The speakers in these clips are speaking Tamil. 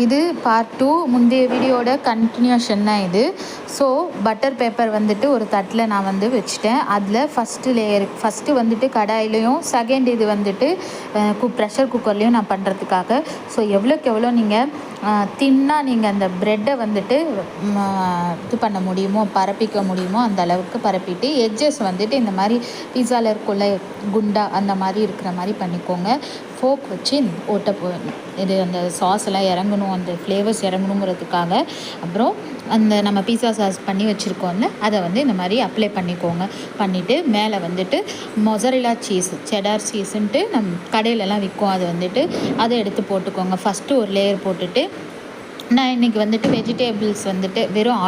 இது பார்ட் 2 முந்தைய வீடியோட கண்டினியூஷன் தான் இது. ஸோ பட்டர் பேப்பர் வந்துட்டு ஒரு தட்டில் நான் வந்து வச்சுட்டேன். அதில் ஃபஸ்ட்டு வந்துட்டு கடாயிலையும், செகண்ட் இது வந்துட்டு ப்ரெஷர் குக்கர்லேயும் நான் பண்ணுறதுக்காக. ஸோ எவ்வளோக்கு எவ்வளோ நீங்கள் தின்னாக நீங்கள் அந்த ப்ரெட்டை வந்துட்டு இது பண்ண முடியுமோ, பரப்பிக்க முடியுமோ அந்த அளவுக்கு பரப்பிட்டு, எட்ஜஸ் வந்துட்டு இந்த மாதிரி பீஸாவில் இருக்குள்ள குண்டா அந்த மாதிரி இருக்கிற மாதிரி பண்ணிக்கோங்க. ஃபோக் வச்சு இது அந்த சாஸ் எல்லாம் இறங்கணும், அந்த ஃப்ளேவர்ஸ் இறங்கணுங்கிறதுக்காக. அப்புறம் அந்த நம்ம பீஸா சாஸ் பண்ணி வச்சுருக்கோம்ல, அதை வந்து இந்த மாதிரி அப்ளை பண்ணிக்கோங்க. பண்ணிவிட்டு மேலே வந்துட்டு மொசரெல்லா சீஸ், செடார் சீஸுன்ட்டு கடையிலலாம் விற்கும், அது வந்துட்டு அதை எடுத்து போட்டுக்கோங்க. ஃபஸ்ட்டு ஒரு லேயர் போட்டுட்டு, நான் இன்றைக்கி வந்துட்டு வெஜிடேபிள்ஸ் வந்துட்டு வெறும்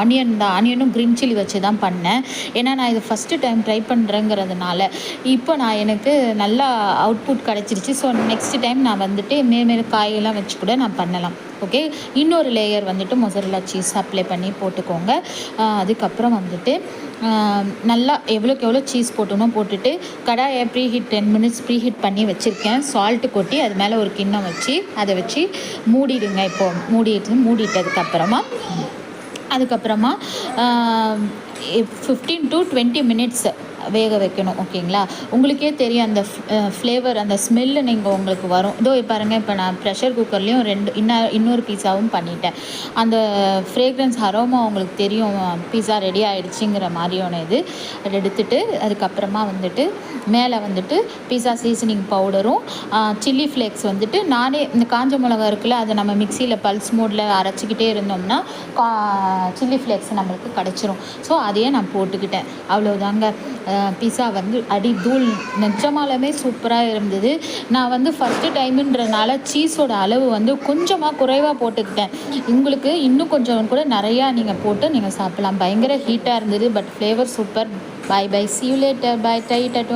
ஆனியனும் க்ரீன் சில்லி வச்சு தான் பண்ணேன். ஏன்னா நான் இது ஃபஸ்ட்டு டைம் ட்ரை பண்ணுறேங்கிறதுனால இப்போ எனக்கு நல்லா அவுட்புட் கிடச்சிருச்சு. ஸோ நெக்ஸ்ட் டைம் நான் வந்துட்டு மேலே காயெல்லாம் வச்சு கூட நான் பண்ணலாம். ஓகே, இன்னொரு லேயர் வந்துட்டு மொசரெல்லா சீஸ் அப்ளை பண்ணி போட்டுக்கோங்க. அதுக்கப்புறம் வந்துட்டு நல்லா எவ்வளோக்கு எவ்வளோ சீஸ் போட்டணும் போட்டுட்டு, கடாயை ப்ரீஹீட் 10 மினிட்ஸ் ப்ரீஹீட் பண்ணி வச்சுருக்கேன். சால்ட்டு கொட்டி அது மேலே ஒரு கிண்ணம் வச்சு அதை வச்சு மூடிடுங்க. இப்போது மூடிட்டதுக்கப்புறமா 15 to 20 மினிட்ஸ் வேக வைக்கணும். ஓகேங்களா, உங்களுக்கே தெரியும் அந்த ஃப்ளேவர், அந்த ஸ்மெல்லு உங்களுக்கு வரும். இதோ பாருங்கள், இப்போ நான் ப்ரெஷர் குக்கர்லேயும் இன்னொரு பீஸாவும் பண்ணிட்டேன். அந்த ஃப்ரேக்ரன்ஸ் அரோமா உங்களுக்கு தெரியும், பீஸா ரெடி ஆகிடுச்சிங்கிற மாதிரியான இது. அதை எடுத்துகிட்டு அதுக்கப்புறமா வந்துட்டு மேலே வந்துட்டு பீஸா சீசனிங் பவுடரும் சில்லி ஃப்ளேக்ஸ் வந்துட்டு நானே இந்த காஞ்ச மிளகா இருக்குல்ல, அதை நம்ம மிக்சியில் பல்ஸ் மோடில் அரைச்சிக்கிட்டே இருந்தோம்னா சில்லி ஃப்ளேக்ஸ் நம்மளுக்கு கிடச்சிரும். ஸோ அதையே நான் போட்டுக்கிட்டேன். அவ்வளோதாங்க. பீஸா வந்து தூள் நிஜமாலுமே சூப்பராக இருந்தது. நான் வந்து ஃபஸ்ட்டு டைமுன்றனால சீஸோட அளவு வந்து கொஞ்சமாக குறைவாக போட்டுக்கிட்டேன். உங்களுக்கு இன்னும் கொஞ்சம் கூட நிறையா நீங்கள் போட்டு நீங்கள் சாப்பிட்லாம். பயங்கர ஹீட்டாக இருந்தது, but flavour super. Bye see you later. Bye. Try it at home.